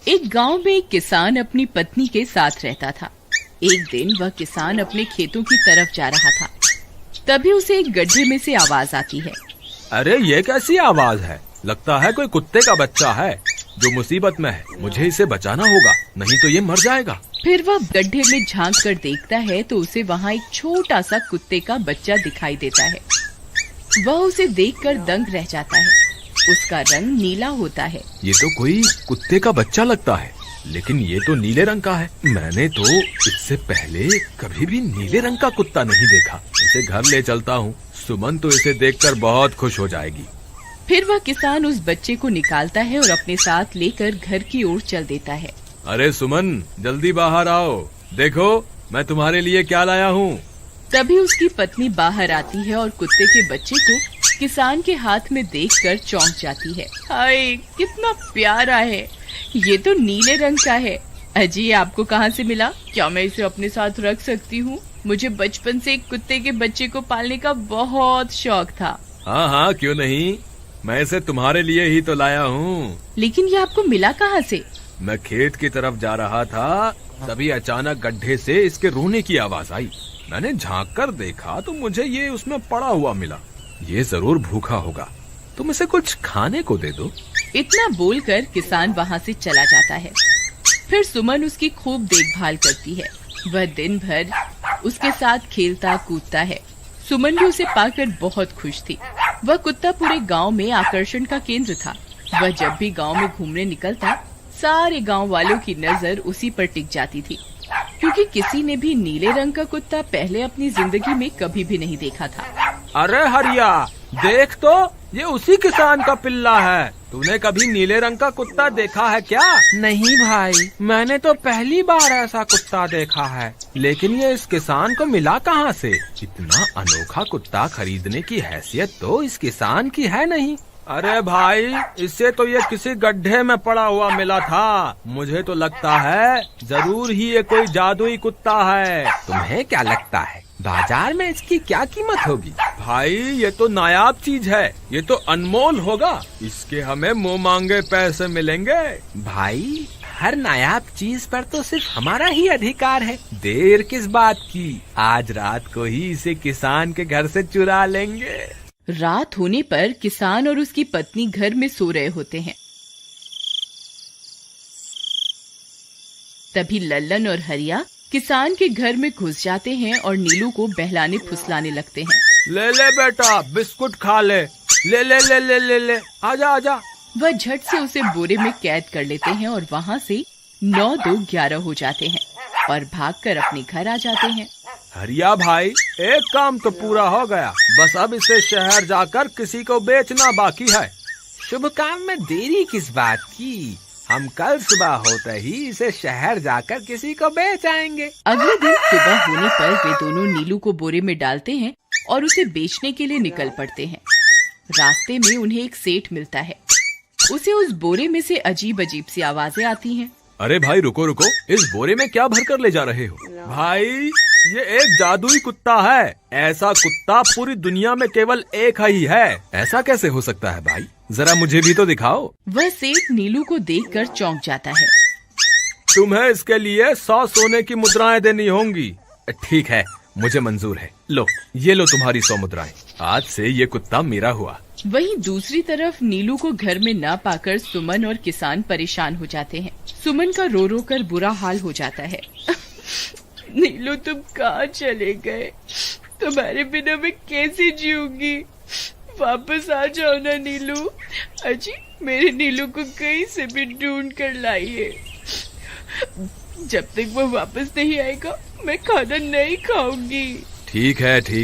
एक गांव में एक किसान अपनी पत्नी के साथ रहता था। एक दिन वह किसान अपने खेतों की तरफ जा रहा था। तभी उसे एक गड्ढे में से आवाज आती है। अरे ये कैसी आवाज है? लगता है कोई कुत्ते का बच्चा है जो मुसीबत में है। मुझे इसे बचाना होगा, नहीं तो ये मर जाएगा। फिर वह गड्ढे में झांक कर देखता है तो उसे वहाँ एक छोटा सा कुत्ते का बच्चा दिखाई देता है। वह उसे देखकर दंग रह जाता है। उसका रंग नीला होता है। ये तो कोई कुत्ते का बच्चा लगता है, लेकिन ये तो नीले रंग का है। मैंने तो इससे पहले कभी भी नीले रंग का कुत्ता नहीं देखा। इसे घर ले चलता हूँ। सुमन तो इसे देखकर बहुत खुश हो जाएगी। फिर वह किसान उस बच्चे को निकालता है और अपने साथ लेकर घर की ओर चल देता है। अरे सुमन, जल्दी बाहर आओ, देखो मैं तुम्हारे लिए क्या लाया हूँ। तभी उसकी पत्नी बाहर आती है और कुत्ते के बच्चे को किसान के हाथ में देखकर चौंक जाती है। हाय, कितना प्यारा है। ये तो नीले रंग का है। अजी, ये आपको कहाँ से मिला? क्या मैं इसे अपने साथ रख सकती हूँ? मुझे बचपन से एक कुत्ते के बच्चे को पालने का बहुत शौक था। हाँ हाँ, क्यों नहीं, मैं इसे तुम्हारे लिए ही तो लाया हूँ। लेकिन ये आपको मिला कहाँ से? मैं खेत की तरफ जा रहा था, तभी अचानक गड्ढे से इसके रोने की आवाज आई। मैंने झांक कर देखा तो मुझे ये उसमें पड़ा हुआ मिला। ये जरूर भूखा होगा, तुम इसे कुछ खाने को दे दो। इतना बोलकर किसान वहाँ से चला जाता है। फिर सुमन उसकी खूब देखभाल करती है। वह दिन भर उसके साथ खेलता कूदता है। सुमन भी उसे पाकर बहुत खुश थी। वह कुत्ता पूरे गांव में आकर्षण का केंद्र था। वह जब भी गांव में घूमने निकलता, सारे गांव वालों की नजर उसी पर टिक जाती थी, क्योंकि किसी ने भी नीले रंग का कुत्ता पहले अपनी जिंदगी में कभी भी नहीं देखा था। अरे हरिया, देख तो, ये उसी किसान का पिल्ला है। तूने कभी नीले रंग का कुत्ता देखा है क्या? नहीं भाई, मैंने तो पहली बार ऐसा कुत्ता देखा है। लेकिन ये इस किसान को मिला कहाँ से? इतना अनोखा कुत्ता खरीदने की हैसियत तो इस किसान की है नहीं। अरे भाई, इससे तो ये किसी गड्ढे में पड़ा हुआ मिला था। मुझे तो लगता है जरूर ही ये कोई जादुई कुत्ता है। तुम्हें क्या लगता है बाजार में इसकी क्या कीमत होगी? भाई, ये तो नायाब चीज है, ये तो अनमोल होगा। इसके हमें मुंह मांगे पैसे मिलेंगे। भाई, हर नायाब चीज पर तो सिर्फ हमारा ही अधिकार है। देर किस बात की, आज रात को ही इसे किसान के घर से चुरा लेंगे। रात होने पर किसान और उसकी पत्नी घर में सो रहे होते हैं। तभी लल्लन और हरिया किसान के घर में घुस जाते हैं और नीलू को बहलाने फुसलाने लगते हैं। ले ले बेटा, बिस्कुट खा ले। ले ले ले ले ले ले, आजा आजा। वह झट से उसे बोरे में कैद कर लेते हैं और वहाँ से 9-2-11 हो जाते हैं और भागकर अपने घर आ जाते हैं। हरिया भाई, एक काम तो पूरा हो गया, बस अब इसे शहर जाकर किसी को बेचना बाकी है। शुभ काम में देरी किस बात की? हम कल सुबह होते ही इसे शहर जाकर किसी को बेच आएंगे। अगले दिन सुबह होने पर वे दोनों नीलू को बोरे में डालते हैं और उसे बेचने के लिए निकल पड़ते हैं। रास्ते में उन्हें एक सेठ मिलता है। उसे उस बोरे में से अजीब अजीब सी आवाजें आती हैं। अरे भाई, रुको रुको, इस बोरे में क्या भर कर ले जा रहे हो? भाई, ये एक जादुई कुत्ता है। ऐसा कुत्ता पूरी दुनिया में केवल एक ही है। ऐसा कैसे हो सकता है भाई? जरा मुझे भी तो दिखाओ। वह सेठ नीलू को देखकर चौंक जाता है। तुम्हें इसके लिए 100 सोने की मुद्राएं देनी होंगी। ठीक है, मुझे मंजूर है। लो, ये लो तुम्हारी 100 मुद्राएं। आज से ये कुत्ता मेरा हुआ। वहीं दूसरी तरफ नीलू को घर में न पाकर सुमन और किसान परेशान हो जाते हैं। सुमन का रो रो कर बुरा हाल हो जाता है। नीलू, तुम कहाँ चले गए? तुम्हारे बिना मैं कैसे जीऊंगी? वापस आ जाओ ना नीलू। अजी, मेरे नीलू को कहीं से भी ढूंढ कर लाइए। जब तक वो वापस नहीं आएगा, मैं खाना नहीं खाऊंगी। ठीक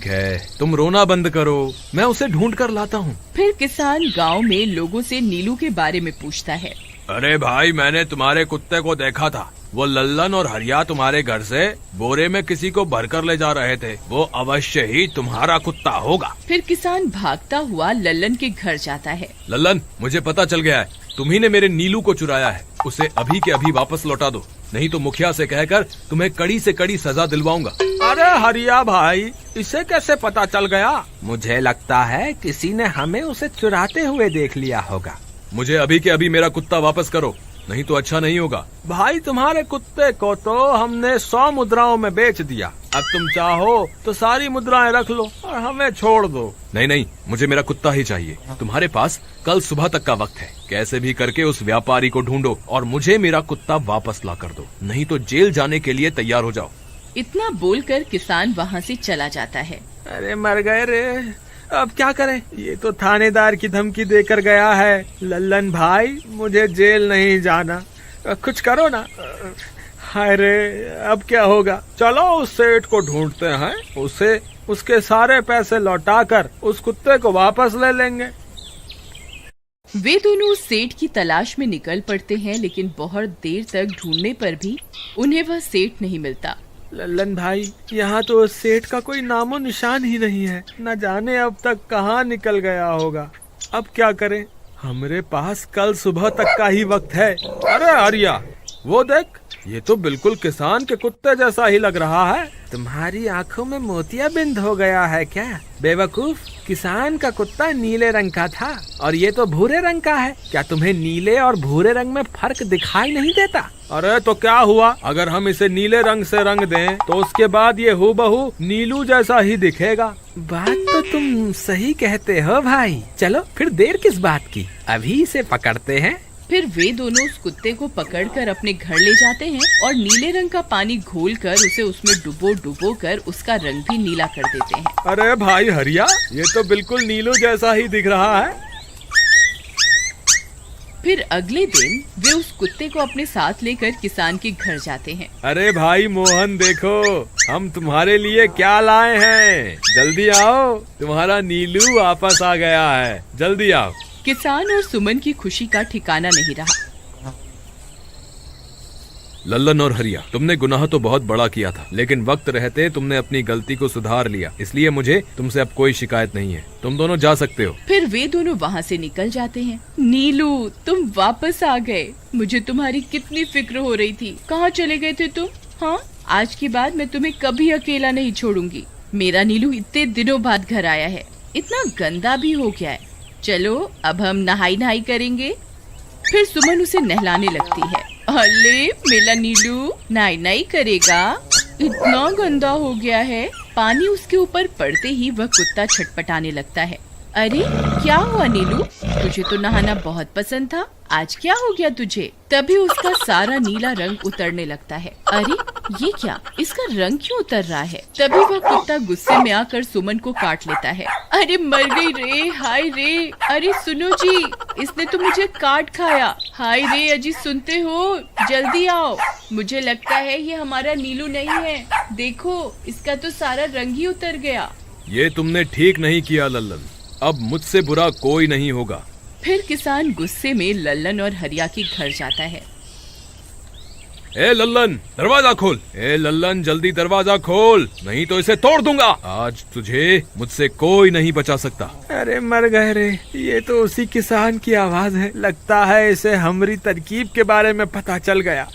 है, तुम रोना बंद करो, मैं उसे ढूंढ कर लाता हूँ। फिर किसान गांव में लोगों से नीलू के बारे में पूछता है। अरे भाई, मैंने तुम्हारे कुत्ते को देखा था। वो लल्लन और हरिया तुम्हारे घर से बोरे में किसी को भरकर ले जा रहे थे। वो अवश्य ही तुम्हारा कुत्ता होगा। फिर किसान भागता हुआ लल्लन के घर जाता है। लल्लन, मुझे पता चल गया है, तुम्ही ने मेरे नीलू को चुराया है। उसे अभी के अभी वापस लौटा दो, नहीं तो मुखिया से कहकर तुम्हें कड़ी से कड़ी सजा दिलवाऊंगा। अरे हरिया भाई, इसे कैसे पता चल गया? मुझे लगता है किसी ने हमें उसे चुराते हुए देख लिया होगा। मुझे अभी के अभी मेरा कुत्ता वापस करो, नहीं तो अच्छा नहीं होगा। भाई तुम्हारे कुत्ते को तो हमने 100 मुद्राओं में बेच दिया, अब तुम चाहो तो सारी मुद्राएं रख लो और हमें छोड़ दो। नहीं नहीं, मुझे मेरा कुत्ता ही चाहिए। तुम्हारे पास कल सुबह तक का वक्त है, कैसे भी करके उस व्यापारी को ढूंढो और मुझे मेरा कुत्ता वापस ला कर दो, नहीं तो जेल जाने के लिए तैयार हो जाओ। इतना बोलकर किसान वहाँ से चला जाता है। अरे मर गए रे, अब क्या करें, ये तो थानेदार की धमकी देकर गया है। लल्लन भाई, मुझे जेल नहीं जाना, कुछ करो ना। हाय रे, अब क्या होगा। चलो उस सेठ को ढूंढते हैं, उसे उसके सारे पैसे लौटाकर उस कुत्ते को वापस ले लेंगे। वे दोनों उस सेठ की तलाश में निकल पड़ते हैं, लेकिन बहुत देर तक ढूंढने पर भी उन्हें वह सेठ नहीं मिलता। लल्लन भाई, यहाँ तो उस सेठ का कोई नामो निशान ही नहीं है, न जाने अब तक कहाँ निकल गया होगा। अब क्या करें, हमारे पास कल सुबह तक का ही वक्त है। अरे आर्या, वो देख, ये तो बिल्कुल किसान के कुत्ते जैसा ही लग रहा है। तुम्हारी आंखों में मोतियाबिंद हो गया है क्या बेवकूफ? किसान का कुत्ता नीले रंग का था और ये तो भूरे रंग का है। क्या तुम्हें नीले और भूरे रंग में फर्क दिखाई नहीं देता? अरे तो क्या हुआ, अगर हम इसे नीले रंग से रंग दें तो उसके बाद ये हूबहू नीलू जैसा ही दिखेगा। बात तो तुम सही कहते हो भाई। चलो फिर देर किस बात की, अभी इसे पकड़ते हैं। फिर वे दोनों उस कुत्ते को पकड़कर अपने घर ले जाते हैं और नीले रंग का पानी घोलकर उसे उसमें डुबो कर उसका रंग भी नीला कर देते हैं। अरे भाई हरिया, ये तो बिल्कुल नीलू जैसा ही दिख रहा है। फिर अगले दिन वे उस कुत्ते को अपने साथ लेकर किसान के घर जाते हैं। अरे भाई मोहन, देखो हम तुम्हारे लिए क्या लाए हैं, जल्दी आओ, तुम्हारा नीलू वापस आ गया है, जल्दी आओ। किसान और सुमन की खुशी का ठिकाना नहीं रहा। लल्लन और हरिया, तुमने गुनाह तो बहुत बड़ा किया था, लेकिन वक्त रहते तुमने अपनी गलती को सुधार लिया, इसलिए मुझे तुमसे अब कोई शिकायत नहीं है। तुम दोनों जा सकते हो। फिर वे दोनों वहाँ से निकल जाते हैं। नीलू, तुम वापस आ गए, मुझे तुम्हारी कितनी फिक्र हो रही थी। कहाँ चले गए थे तुम? हाँ, आज के बाद मैं तुम्हें कभी अकेला नहीं छोड़ूंगी। मेरा नीलू इतने दिनों बाद घर आया है, इतना गंदा भी हो गया है। चलो अब हम नहाई करेंगे। फिर सुमन उसे नहलाने लगती है। अले मेरा नीलू नहाई करेगा, इतना गंदा हो गया है। पानी उसके ऊपर पड़ते ही वह कुत्ता छटपटाने लगता है। अरे क्या हुआ नीलू, तुझे तो नहाना बहुत पसंद था, आज क्या हो गया तुझे? तभी उसका सारा नीला रंग उतरने लगता है। अरे ये क्या, इसका रंग क्यों उतर रहा है? तभी वह कुत्ता गुस्से में आकर सुमन को काट लेता है। अरे मर गई रे, हाय रे। अरे सुनो जी, इसने तो मुझे काट खाया। हाय रे अजी, सुनते हो? जल्दी आओ, मुझे लगता है ये हमारा नीलू नहीं है। देखो, इसका तो सारा रंग ही उतर गया। ये तुमने ठीक नहीं किया लल्लन, अब मुझसे बुरा कोई नहीं होगा। फिर किसान गुस्से में लल्लन और हरिया के घर जाता है। ए लल्लन, दरवाजा खोल। ए लल्लन, जल्दी दरवाजा खोल, नहीं तो इसे तोड़ दूंगा। आज तुझे मुझसे कोई नहीं बचा सकता। अरे मर गए रे, ये तो उसी किसान की आवाज है। लगता है इसे हमारी तरकीब के बारे में पता चल गया।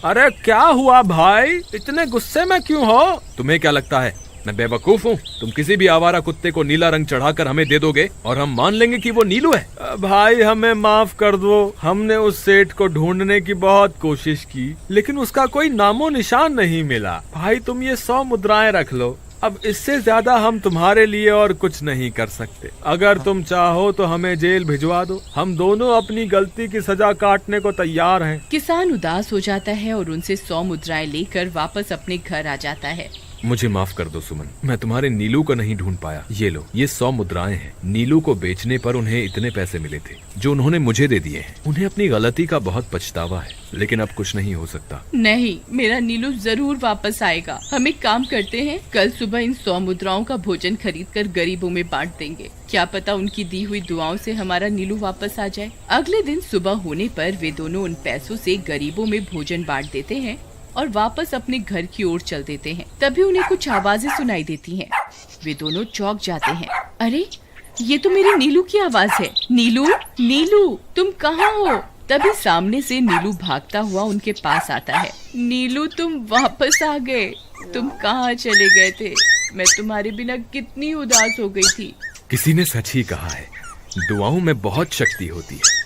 अरे क्या हुआ भाई, इतने गुस्से में क्यों हो? तुम्हें क्या लगता है मैं बेवकूफ हूँ? तुम किसी भी आवारा कुत्ते को नीला रंग चढ़ाकर हमें दे दोगे और हम मान लेंगे कि वो नीलू है। भाई हमें माफ कर दो, हमने उस सेठ को ढूंढने की बहुत कोशिश की, लेकिन उसका कोई नामो निशान नहीं मिला। भाई तुम ये 100 मुद्राएं रख लो, अब इससे ज्यादा हम तुम्हारे लिए और कुछ नहीं कर सकते। अगर तुम चाहो तो हमें जेल भिजवा दो, हम दोनों अपनी गलती की सजा काटने को तैयार हैं। किसान उदास हो जाता है और उनसे 100 मुद्राएं लेकर वापस अपने घर आ जाता है। मुझे माफ कर दो सुमन, मैं तुम्हारे नीलू को नहीं ढूंढ पाया। ये लो, ये 100 मुद्राएं हैं। नीलू को बेचने पर उन्हें इतने पैसे मिले थे जो उन्होंने मुझे दे दिए हैं। उन्हें अपनी गलती का बहुत पछतावा है, लेकिन अब कुछ नहीं हो सकता। नहीं, मेरा नीलू जरूर वापस आएगा। हम एक काम करते हैं, कल सुबह इन 100 मुद्राओं का भोजन खरीदकर गरीबों में बांट देंगे। क्या पता उनकी दी हुई दुआओं से हमारा नीलू वापस आ जाए। अगले दिन सुबह होने पर वे दोनों उन पैसों से गरीबों में भोजन बांट देते हैं और वापस अपने घर की ओर चल देते हैं। तभी उन्हें कुछ आवाजें सुनाई देती हैं। वे दोनों चौंक जाते हैं। अरे ये तो मेरे नीलू की आवाज है। नीलू, नीलू तुम कहाँ हो? तभी सामने से नीलू भागता हुआ उनके पास आता है। नीलू तुम वापस आ गए, तुम कहाँ चले गए थे? मैं तुम्हारे बिना कितनी उदास हो गई थी। किसी ने सच ही कहा है, दुआओं में बहुत शक्ति होती है।